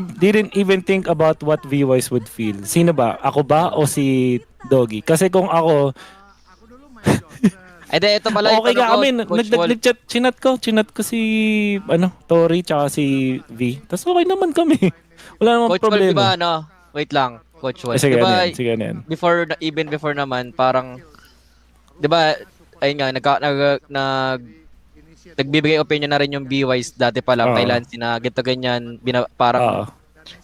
didn't even think about what V-Wise would feel. Sino ba? Ako ba o si Doggy? Kasi kung ako, Eh, di, ito pala yung okay tanong ka ko, kami. Coach Wall. Nag-chat, chinat ko si, Tori, tsaka si V. Tapos okay naman kami. Wala namang Coach Wall, di problema. ba, ano? Wait lang, Coach Wall. Sige, Di ano ba, yan? Sige, ano yan? even before naman, parang, di ba, ayun nga, nagbibigay opinion na rin yung B-Wise dati pa lang kay Oo. Lance na ganito ganyan, parang Oo.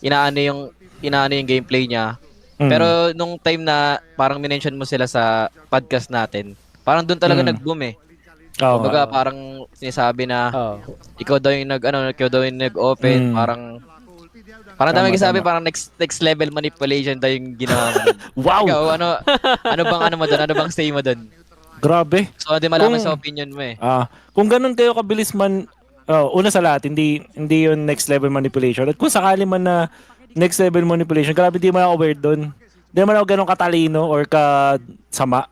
inaano yung, inaano yung gameplay niya. Mm. Pero nung time na parang minention mo sila sa podcast natin, parang doon talaga Mm. nag-boom eh. Oo nga. Kumbaga parang sinasabi na Oo. ikaw daw yung nag-open, Mm. parang dami Tama, sabi tama. parang next level manipulation daw yung ginawa mo doon. Wow! Ikaw, ano mo doon? Ano bang say mo doon? Grabe. So, di malaman Kung, sa opinion mo eh. kung ganun kayo kabilis man, una sa lahat, hindi yun next level manipulation. At kung sakali man na next level manipulation, grabe di man ako aware doon. Di man ako ganun katalino or kasama.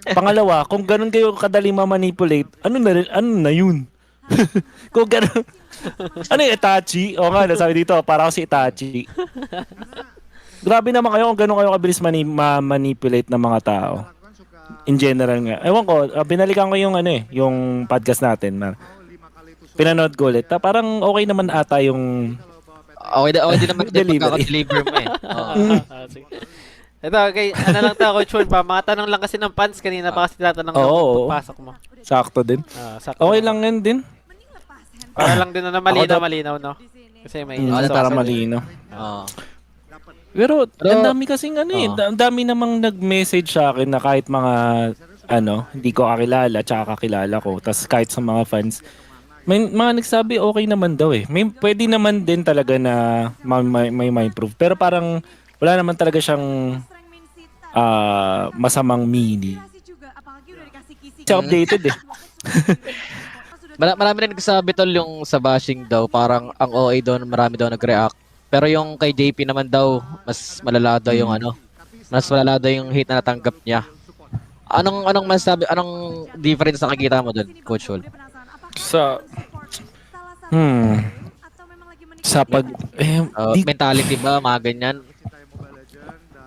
Pangalawa, kung ganun kayo kadali ma-manipulate, ano na yun? Kung ganun, ano yung Itachi? O nga, nasabi dito, para ako si Itachi. Grabe naman kayo kung ganun kayo kabilis ma-manipulate ng mga tao. In general nga. Ewan ko, binalikan ko yung yung podcast natin. Pinanood ko ulit. Parang okay naman ata yung Okay din naman yung delivery. pagkaka-deliver mo eh. Oo. Sige. Ito, okay, ano lang to, Coach Wall, pa. Mga tanong lang kasi ng fans kanina pa kasi tinatanong ng Oo. pagpasok mo. Sakto din. Sakto Okay lang yun din. Para lang din na malinaw, no? Kasi may Para malino. Oo. Pero ang dami kasing ang dami namang nag-message sa akin na kahit mga hindi ko kakilala tsaka kakilala ko. Tas kahit sa mga fans, may mga nagsabi okay naman daw eh. May pwede naman din talaga na may improve. Pero parang wala naman talaga siyang masamang meaning. Siya updated eh. Marami rin nagsabi tol yung sa bashing daw, parang ang OA doon, marami daw nag-react. Pero yung kay JP naman daw, mas malala daw yung mas malala daw yung hate na natanggap niya. Anong difference na nakikita mo doon, Coach Wall? Sa sa pag Mentality ba, mga ganyan?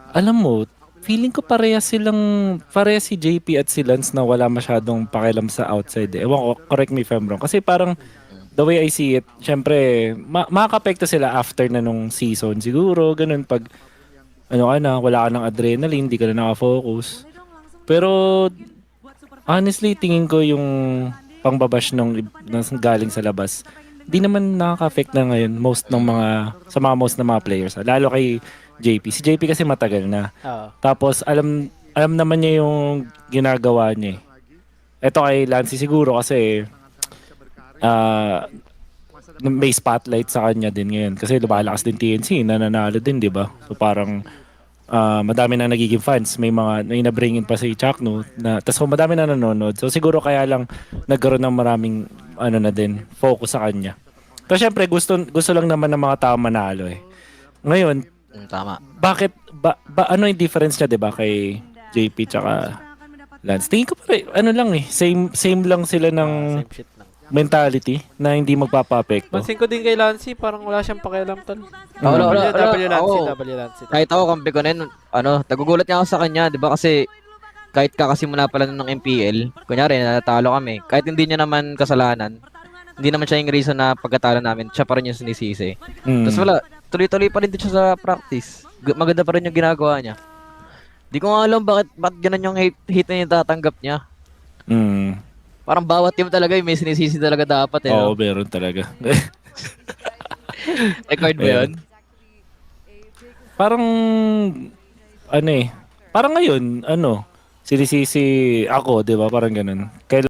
alam mo, feeling ko parehas si JP at si Lance na wala masyadong pakialam sa outside eh. Ewan ko, correct me if I'm wrong. Kasi parang the way I see it, syempre, makaka-apekto sila after na nung season siguro, ganun pag wala ka ng adrenaline, hindi ka na nakafocus. Pero honestly, tingin ko yung pangbabash nung galing sa labas, di naman nakaka-affect na ngayon most ng most ng mga players. Lalo kay JP. Si JP kasi matagal na. Tapos alam naman niya yung ginagawa niya. Ito kay Lancy siguro kasi may spotlight sa kanya din ngayon kasi lumalakas din TNC, nananalo din, 'di ba? So parang madami na nagiging fans, may na-bring in pa si Chakno na tas madami na nanonood. So siguro kaya lang nagkaroon ng maraming na din focus sa kanya. Tapos syempre gusto lang naman ng mga tao manalo eh. Ngayon, Tama. bakit ano yung difference niya 'di ba kay JP tsaka Lance? Tingin ko lang eh, same lang sila ng same shit lang. mentality na hindi magpapa-apekto. Pansin ko din kay Lancy, parang wala siyang pakialam tol. Wala. W Lancy. Kahit ako, kampi ko na yun, nagugulat nga ako sa kanya, di ba? Kasi kahit kakasimula pala ng MPL, kunyari, natalo kami, kahit hindi niya naman kasalanan, hindi naman siya yung reason na pagkatalo namin, siya pa rin yung sinisisi. Tapos wala, tuloy-tuloy pa rin din siya sa practice. Maganda pa rin yung ginagawa niya. Di ko nga alam bakit ganun yung hate na yung tatanggap niya. Parang bawat team talaga may sinisisi talaga dapat eh. Oo, meron talaga. Record ba yun? Parang parang ngayon, sinisisi ako, 'di ba? Parang ganun.